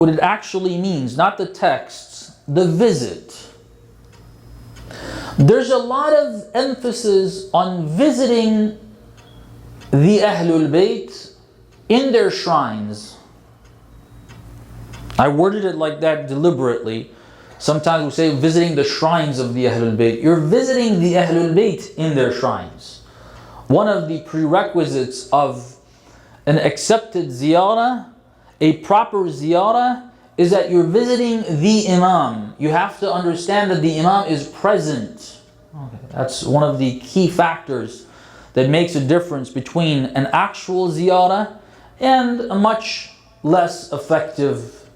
what it actually means, not the texts, the visit. There's a lot of emphasis on visiting the Ahlul Bayt in their shrines. I worded it like that deliberately. Sometimes we say visiting the shrines of the Ahlul Bayt. You're visiting the Ahlul Bayt in their shrines. One of the prerequisites of an accepted ziyarah, a proper ziyarah, is that you're visiting the Imam. You have to understand that the Imam is present. Okay. That's one of the key factors that makes a difference between an actual ziyarah and a much less effective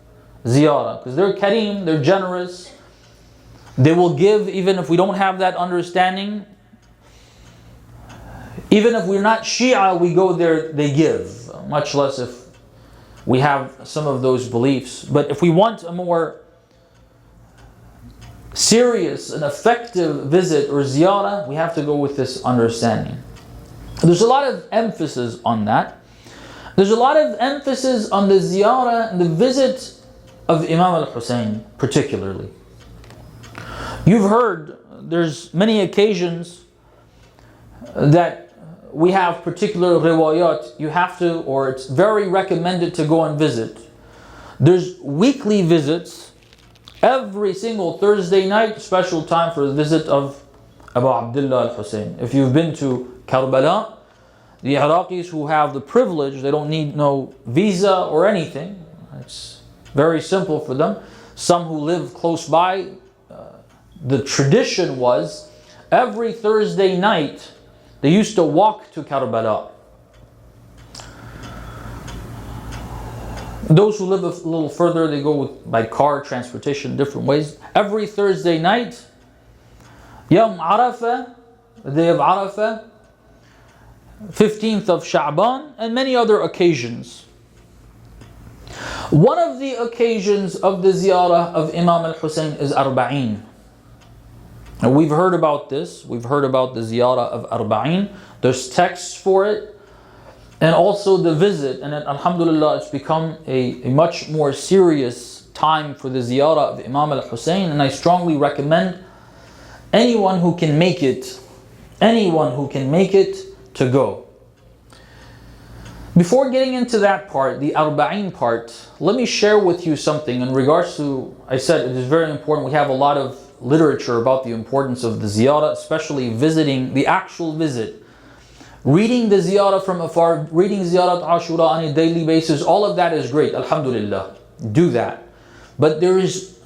ziyarah. Because they're kareem, they're generous. They will give even if we don't have that understanding. Even if we're not Shia, we go there, they give. Much less if we have some of those beliefs. But if we want a more serious and effective visit or ziyarah, we have to go with this understanding. There's a lot of emphasis on that. There's a lot of emphasis on the ziyarah and the visit of Imam al-Hussein particularly. You've heard there's many occasions that we have particular riwayat, you have to, or it's very recommended to go and visit. There's weekly visits, every single Thursday night, special time for the visit of Abu Abdullah al-Hussein. If you've been to Karbala, the Iraqis who have the privilege, they don't need no visa or anything. It's very simple for them. Some who live close by, the tradition was every Thursday night they used to walk to Karbala. Those who live a little further, they go by car, transportation, different ways. Every Thursday night, Yawm Arafah, the day of Arafah, 15th of Sha'ban, and many other occasions. One of the occasions of the ziyarah of Imam al-Hussein is Arbaeen. And we've heard about this. We've heard about the ziyarah of Arbaeen. There's texts for it. And also the visit. And alhamdulillah, it's become a much more serious time for the ziyarah of Imam al-Hussein. And I strongly recommend anyone who can make it, to go. Before getting into that part, the Arbaeen part, let me share with you something in regards to, I said it is very important. We have a lot of literature about the importance of the ziyarah, especially visiting, the actual visit. Reading the ziyarah from afar, reading Ziyarat Ashura on a daily basis, all of that is great, alhamdulillah. Do that. But there is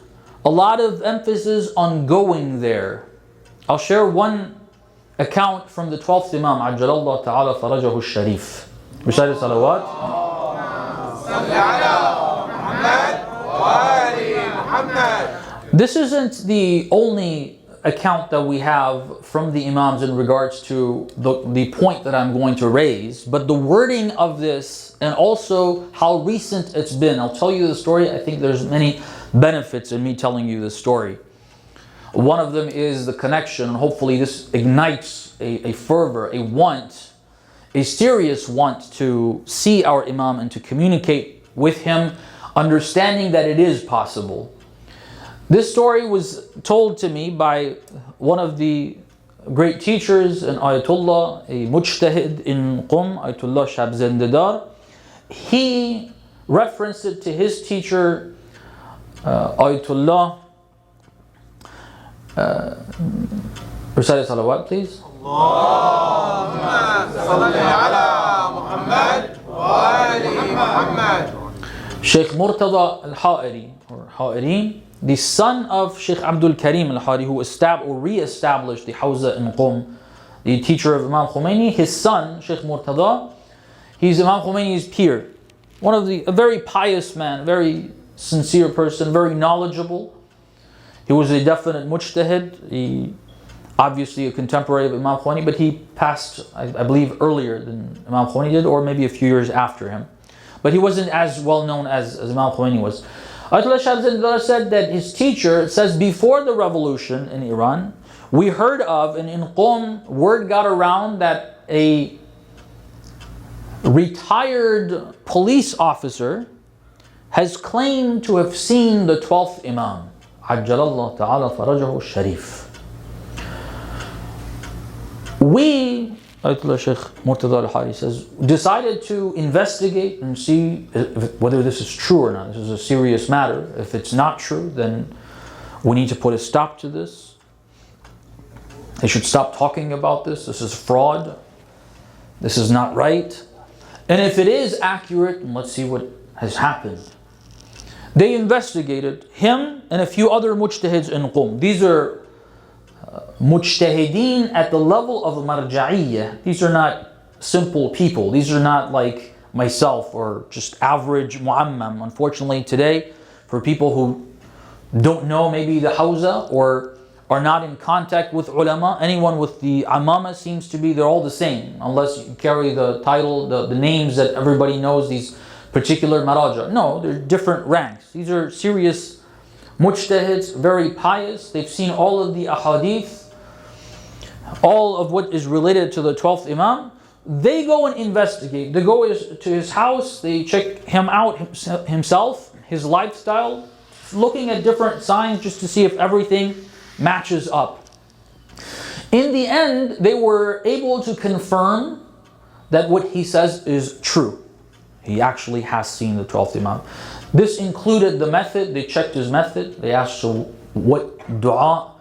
a lot of emphasis on going there. I'll share one account from the 12th Imam, Ajjalallahu Ta'ala Farajahu Sharif. Recite salawat. This isn't the only account that we have from the Imams in regards to the point that I'm going to raise, but the wording of this and also how recent it's been. I'll tell you the story. I think there's many benefits in me telling you the story. One of them is the connection, and hopefully this ignites a fervor, a want, a serious want to see our Imam and to communicate with him, understanding that it is possible. This story was told to me by one of the great teachers, an Ayatollah, a mujtahid in Qum, Ayatollah Shaikh Hamzeh Sodagar. He referenced it to his teacher, Ayatollah. Recite salawat, please. Allahumma salli ala Muhammad wa ali Muhammad. Shaykh Murtada al-Ha'iri, or Ha'iri, the son of Shaykh Abdul Karim al-Hari, who re-established the Hawza in Qum, the teacher of Imam Khomeini. His son, Shaykh Murtada, he's Imam Khomeini's peer. A very pious man, very sincere person, very knowledgeable. He was a definite mujtahid. He obviously a contemporary of Imam Khomeini, but he passed, I believe, earlier than Imam Khomeini did, or maybe a few years after him. But he wasn't as well known as Imam Khomeini was. Ayatollah Shaikh Hamzeh Sodagar said that his teacher, it says before the revolution in Iran, we heard of, and in Qom, word got around that a retired police officer has claimed to have seen the 12th Imam, Ajjalallahu ta'ala farajahu sharif. We, Ayatollah Shaykh Murtada al-Hari says, decided to investigate and see whether this is true or not. This is a serious matter. If it's not true, then we need to put a stop to this. They should stop talking about this. This is fraud. This is not right. And if it is accurate, let's see what has happened. They investigated him and a few other mujtahids in Qum. These are mujtahideen at the level of marja'iyya. These are not simple people. These are not like myself or just average mu'ammam. Unfortunately today, for people who don't know maybe the Hawza or are not in contact with ulama, anyone with the amama seems to be, they're all the same, unless you carry the title, the names that everybody knows, these particular maraja. No, they're different ranks. These are serious mujtahids, very pious. They've seen all of the ahadith, all of what is related to the 12th Imam. They go and investigate. They go to his house, they check him out himself, his lifestyle, looking at different signs just to see if everything matches up. In the end, they were able to confirm that what he says is true. He actually has seen the 12th Imam. This included the method. They checked his method. They asked, so what dua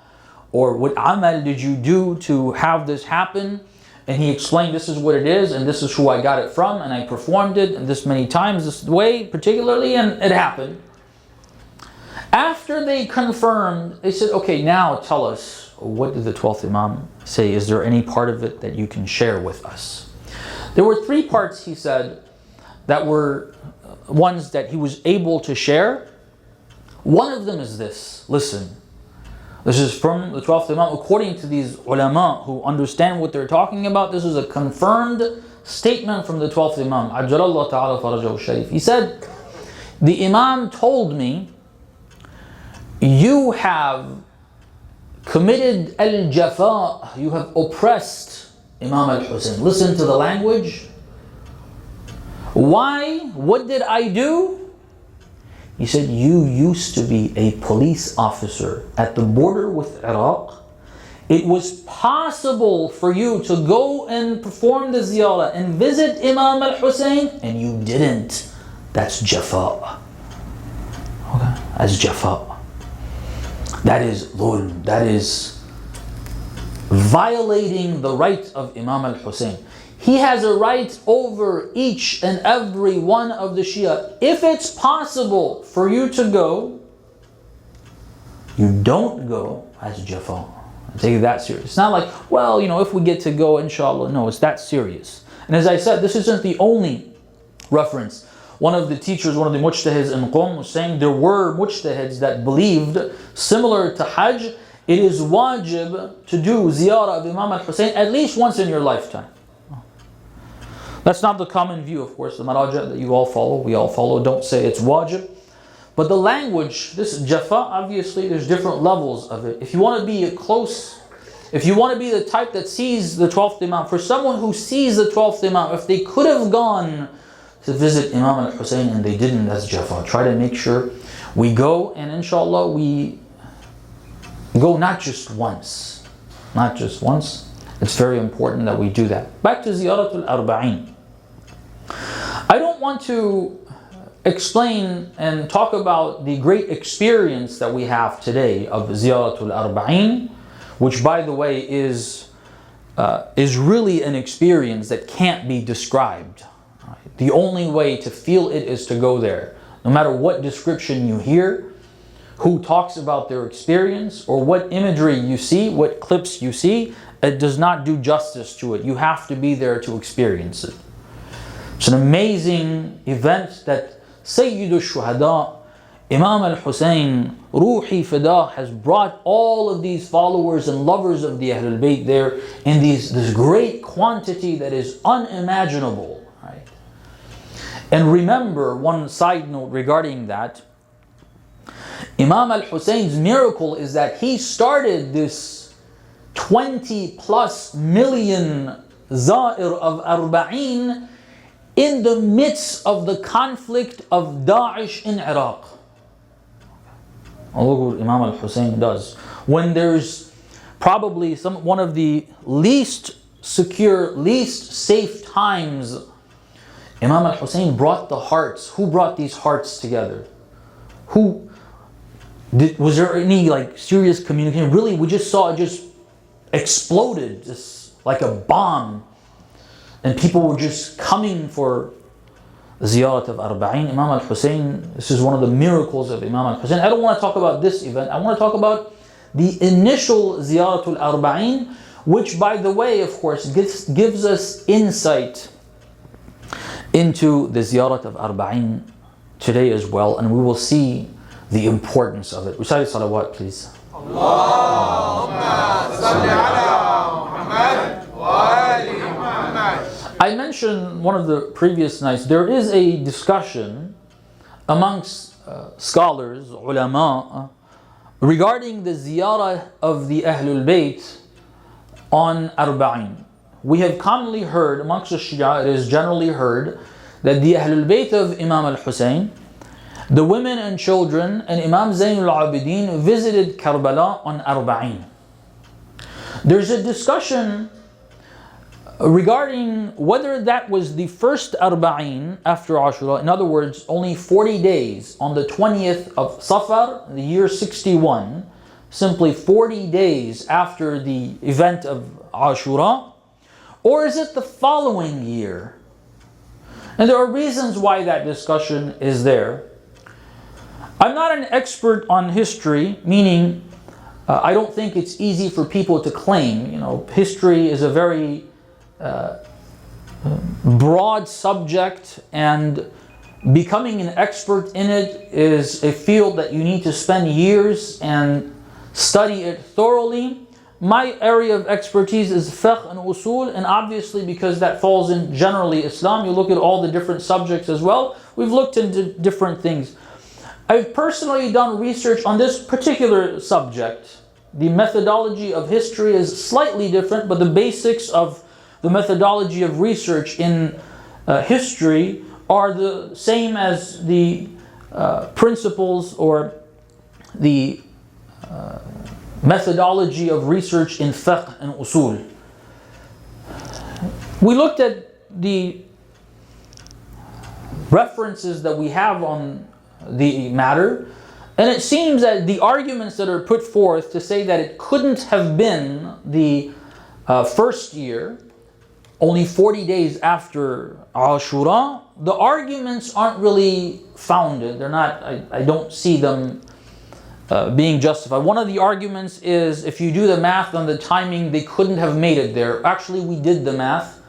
or what amal did you do to have this happen? And he explained, this is what it is, and this is who I got it from, and I performed it, and this many times, this way particularly, and it happened. After they confirmed, they said, okay, now tell us, what did the 12th Imam say? Is there any part of it that you can share with us? There were 3 parts, he said, that were ones that he was able to share. One of them is this. Listen, this is from the 12th Imam. According to these ulama who understand what they're talking about, this is a confirmed statement from the 12th Imam. Ajjalallahu ta'ala farajahu sharif. He said, the Imam told me, you have committed al-jafa, you have oppressed Imam al-Hussein. Listen to the language. Why? What did I do? He said, you used to be a police officer at the border with Iraq. It was possible for you to go and perform the ziyarah and visit Imam al-Hussein, and you didn't. That's jafa. Okay, that's jafa. That is dhulm. That is violating the right of Imam al-Hussein. He has a right over each and every one of the Shia. If it's possible for you to go, you don't go as jafa. Take it that serious. It's not like, well, if we get to go, inshallah. No, it's that serious. And as I said, this isn't the only reference. One of the teachers, one of the mujtahids in Qum was saying there were mujtahids that believed, similar to Hajj, it is wajib to do ziyarah of Imam al-Hussein at least once in your lifetime. That's not the common view, of course. The maraja that you all follow, we all follow, don't say it's wajib. But the language, this jafa, obviously there's different levels of it. If you want to be if you want to be the type that sees the 12th Imam, for someone who sees the 12th Imam, if they could have gone to visit Imam al-Hussein and they didn't, that's jafa. Try to make sure we go, and inshallah we go not just once. Not just once. It's very important that we do that. Back to Ziyarat Arbaeen. I don't want to explain and talk about the great experience that we have today of Ziyarat Arbaeen, which, by the way, is really an experience that can't be described. The only way to feel it is to go there. No matter what description you hear, who talks about their experience, or what imagery you see, what clips you see, it does not do justice to it. You have to be there to experience it. It's an amazing event that Sayyid al-Shuhada, Imam al-Hussein, Ruhi Fidah, has brought all of these followers and lovers of the Ahlul Bayt there in this great quantity that is unimaginable. Right? And remember, one side note regarding that, Imam al-Hussein's miracle is that he started this 20+ million za'ir of Arbaeen in the midst of the conflict of Daesh in Iraq. Look what Imam al-Hussein does. When there's probably one of the least secure, least safe times, Imam al-Hussein brought the hearts. Who brought these hearts together? Was there any serious communication? Really, we just saw it just exploded, just like a bomb. And people were just coming for the Ziyarat of Arbaeen. Imam al-Hussein, this is one of the miracles of Imam al-Hussein. I don't want to talk about this event. I want to talk about the initial Ziyarat al-Arbaeen, which, by the way, of course, gives us insight into the Ziyarat of Arbaeen today as well. And we will see the importance of it. Recite salawat, please. Allahumma salli ala Muhammad wa ali Muhammad. I mentioned one of the previous nights, there is a discussion amongst scholars, ulama, regarding the ziyarah of the Ahlul Bayt on Arbaeen. We have commonly heard, amongst the Shia, it is generally heard, that the Ahlul Bayt of Imam al-Hussein, the women and children, and Imam Zainul Abidin visited Karbala on Arbaeen. There's a discussion regarding whether that was the first Arbaeen after Ashura. In other words, only 40 days on the 20th of Safar, the year 61, simply 40 days after the event of Ashura, or is it the following year? And there are reasons why that discussion is there. I'm not an expert on history, meaning I don't think it's easy for people to claim. History is a very broad subject, and becoming an expert in it is a field that you need to spend years and study it thoroughly. My area of expertise is fiqh and usul, and obviously because that falls in generally Islam, you look at all the different subjects as well. We've looked into different things. I've personally done research on this particular subject. The methodology of history is slightly different, but the basics of the methodology of research in history are the same as the principles or the methodology of research in fiqh and usul. We looked at the references that we have on the matter, and it seems that the arguments that are put forth to say that it couldn't have been the first year, only 40 days after Ashura, the arguments aren't really founded. They're not, I don't see them being justified. One of the arguments is, if you do the math on the timing, they couldn't have made it there. Actually, we did the math,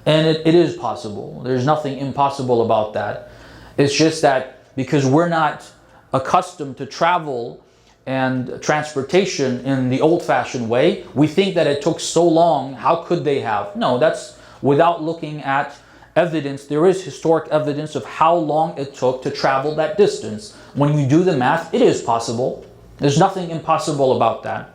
and it is possible. There's nothing impossible about that. It's just that because we're not accustomed to travel and transportation in the old-fashioned way, we think that it took so long. How could they have? No, that's without looking at evidence. There is historic evidence of how long it took to travel that distance. When you do the math, it is possible. There's nothing impossible about that.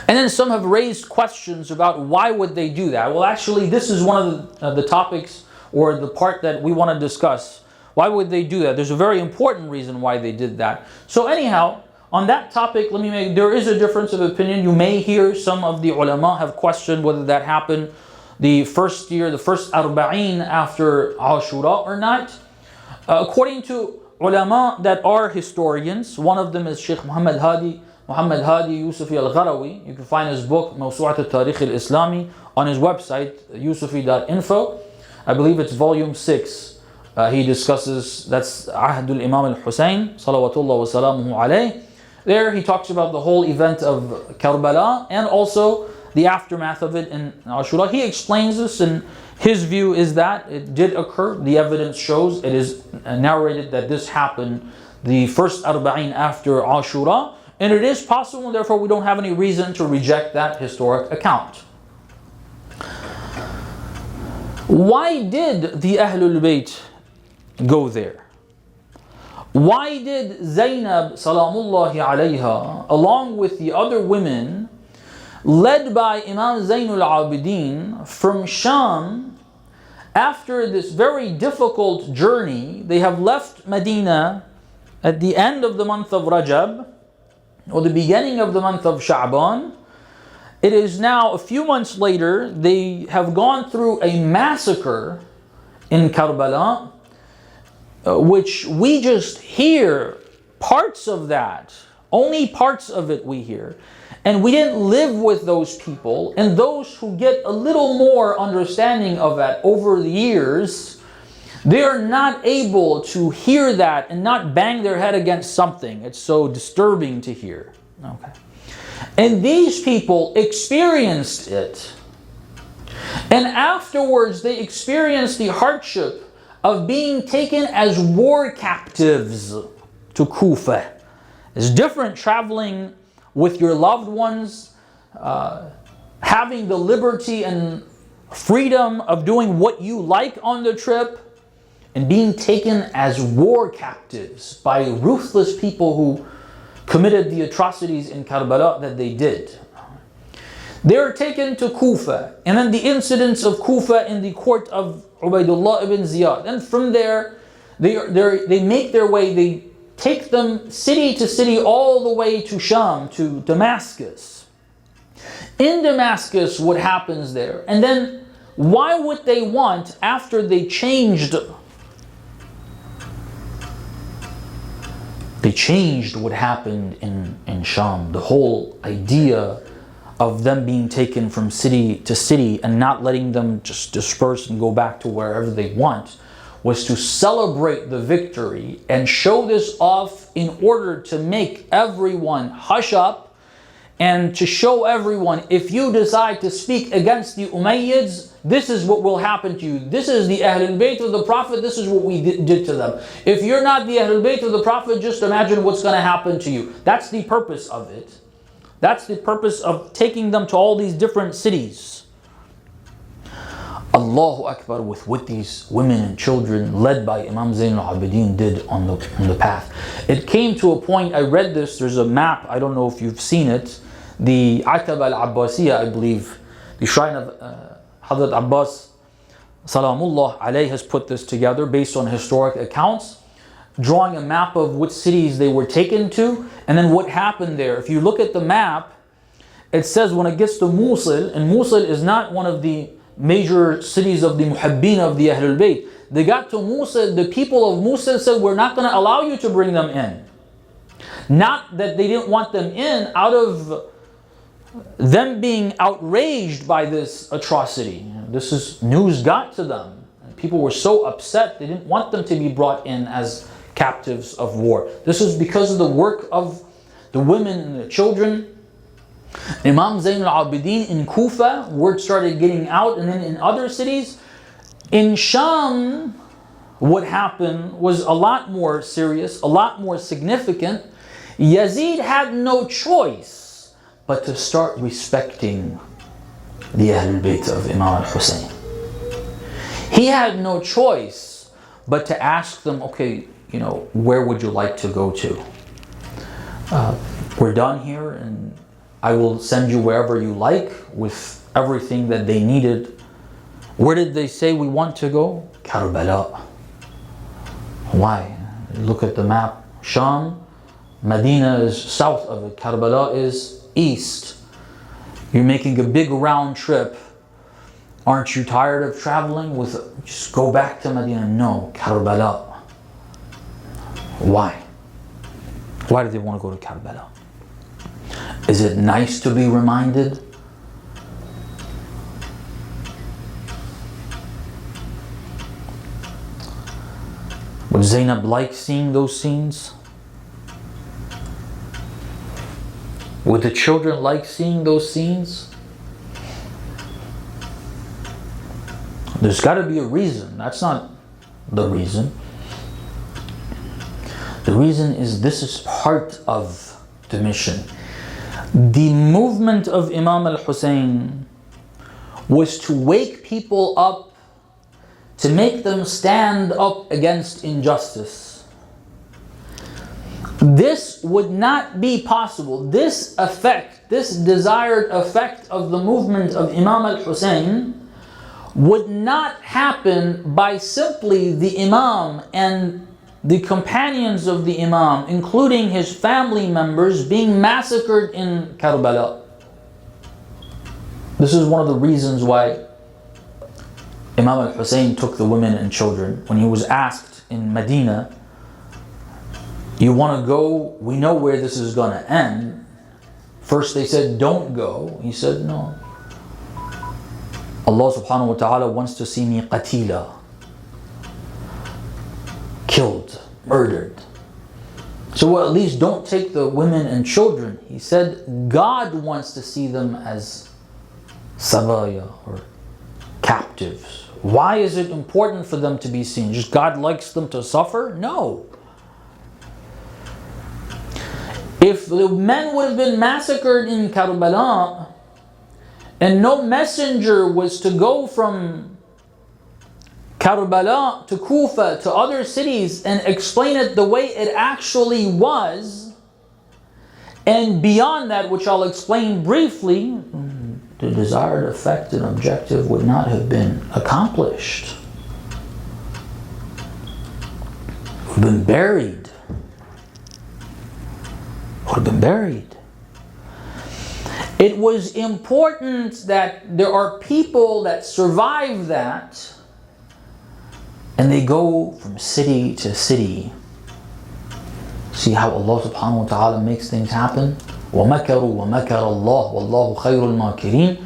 And then some have raised questions about why would they do that. Well, actually, this is one of the topics, or the part that we want to discuss. Why would they do that? There's a very important reason why they did that. So anyhow, on that topic, there is a difference of opinion. You may hear some of the ulama have questioned whether that happened the first year, the first Arbaeen after Ashura or not. According to ulama that are historians, one of them is Shaykh Muhammad Hadi Yusufi al-Gharawi. You can find his book, Mawsu'at al-Tarikh al-Islami, on his website, yusufi.info. I believe it's volume 6. He discusses, that's Ahdul Imam al-Hussein, salawatullah wa salamuhu alayh. There he talks about the whole event of Karbala and also the aftermath of it in Ashura. He explains this, and his view is that it did occur. The evidence shows, it is narrated that this happened the first Arbaeen after Ashura, and it is possible, and therefore we don't have any reason to reject that historic account. Why did the Ahlul Bayt go there? Why did Zainab salamullahi alayha, along with the other women, led by Imam Zainul Abidin from Sham, after this very difficult journey, they have left Medina at the end of the month of Rajab, or the beginning of the month of Sha'ban. It is now a few months later, they have gone through a massacre in Karbala, which we just hear parts of that. Only parts of it we hear. And we didn't live with those people. And those who get a little more understanding of that over the years, they are not able to hear that and not bang their head against something. It's so disturbing to hear. Okay. And these people experienced it. And afterwards, they experienced the hardship of being taken as war captives to Kufa. It's different traveling with your loved ones, having the liberty and freedom of doing what you like on the trip, and being taken as war captives by ruthless people who committed the atrocities in Karbala that they did. They are taken to Kufa, and then the incidents of Kufa in the court of Ubaidullah ibn Ziyad. And from there, they make their way, they take them city to city all the way to Sham, to Damascus. In Damascus, what happens there? And then why would they want, after they changed what happened in Sham, the whole idea of them being taken from city to city and not letting them just disperse and go back to wherever they want, was to celebrate the victory and show this off in order to make everyone hush up and to show everyone, if you decide to speak against the Umayyads, this is what will happen to you. This is the Ahlul Bayt of the Prophet, this is what we did to them. If you're not the Ahlul Bayt of the Prophet, just imagine what's going to happen to you. That's the purpose of it. That's the purpose of taking them to all these different cities. Allahu Akbar, with what these women and children led by Imam Zayn al-Abidin did on the path. It came to a point, I read this, there's a map, I don't know if you've seen it, the Ataba al-Abbasiyya, I believe, the shrine of Hazrat Abbas Salamullah alayhi has put this together based on historic accounts, drawing a map of which cities they were taken to, and then what happened there. If you look at the map, it says when it gets to Mosul, and Mosul is not one of the major cities of the Muhabbin of the Ahlul Bayt. They got to Mosul, the people of Mosul said, we're not going to allow you to bring them in. Not that they didn't want them in, out of them being outraged by this atrocity. This is news got to them. And people were so upset, they didn't want them to be brought in as captives of war. This was because of the work of the women and the children. Imam Zayn al-Abidin in Kufa, word started getting out, and then in other cities. In Sham, what happened was a lot more serious, a lot more significant. Yazid had no choice but to start respecting the Ahlul Bayt of Imam al-Hussein. He had no choice but to ask them, okay, where would you like to go to? We're done here, and I will send you wherever you like with everything that they needed. Where did they say we want to go? Karbala. Why? Look at the map. Sham, Medina is south of it. Karbala is east. You're making a big round trip. Aren't you tired of traveling? Just go back to Medina. No, Karbala. Why? Why do they want to go to Karbala? Is it nice to be reminded? Would Zainab like seeing those scenes? Would the children like seeing those scenes? There's got to be a reason. That's not the reason. The reason is this is part of the mission. The movement of Imam al-Hussein was to wake people up, to make them stand up against injustice. This would not be possible. This effect, this desired effect of the movement of Imam al-Hussein would not happen by simply the Imam and the companions of the Imam, including his family members, being massacred in Karbala. This is one of the reasons why Imam al-Hussein took the women and children. When he was asked in Medina, you want to go? We know where this is going to end. First they said, don't go. He said, no. Allah subhanahu wa ta'ala wants to see me qatila, killed, murdered. So at least don't take the women and children. He said God wants to see them as sabaya, or captives. Why is it important for them to be seen? Just God likes them to suffer? No. If the men would have been massacred in Karbala, and no messenger was to go from Karbala to Kufa to other cities and explain it the way it actually was, and beyond that, which I'll explain briefly, the desired effect and objective would not have been accomplished. Would have been buried. Would have been buried. It was important that there are people that survive that, and they go from city to city. See how Allah subhanahu wa ta'ala makes things happen? وَمَكَرُوا وَمَكَرَ اللَّهُ وَاللَّهُ خَيْرُ الْمَاكِرِينَ.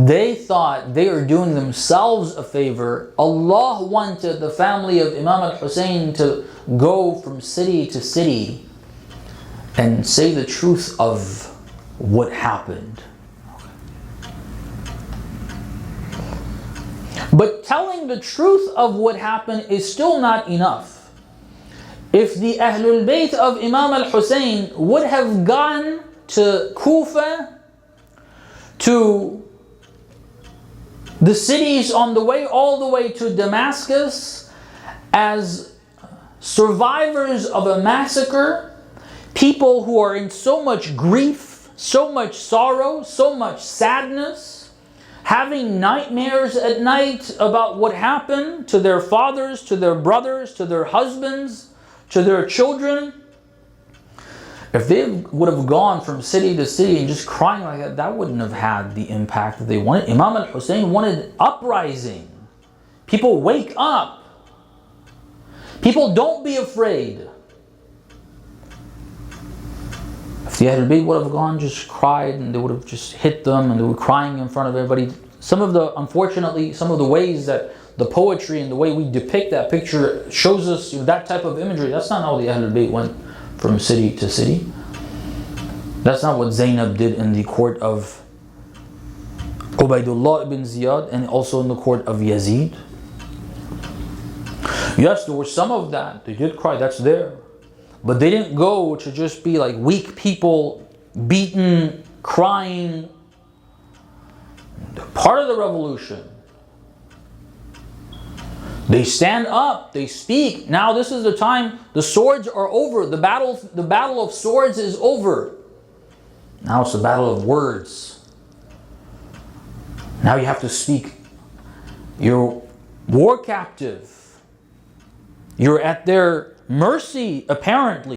They thought they are doing themselves a favor. Allah wanted the family of Imam al-Hussein to go from city to city and say the truth of what happened. But telling the truth of what happened is still not enough. If the Ahlul Bayt of Imam al-Hussein would have gone to Kufa, to the cities on the way, all the way to Damascus, as survivors of a massacre, people who are in so much grief, so much sorrow, so much sadness, having nightmares at night about what happened to their fathers, to their brothers, to their husbands, to their children. If they would have gone from city to city and just crying like that, that wouldn't have had the impact that they wanted. Imam al-Hussein wanted uprising. People, wake up. People, don't be afraid. If the Ahlul Bayt would have gone, just cried, and they would have just hit them, and they were crying in front of everybody. Unfortunately, some of the ways that the poetry and the way we depict that picture shows us, that type of imagery. That's not how the Ahlul Bayt went from city to city. That's not what Zainab did in the court of Ubaydullah ibn Ziyad, and also in the court of Yazid. Yes, there was some of that. They did cry, that's there. But they didn't go to just be like weak people, beaten, crying. They're part of the revolution. They stand up, they speak. Now this is the time, the swords are over. The battle of swords is over. Now it's the battle of words. Now you have to speak. You're war captive. You're at their mercy, apparently.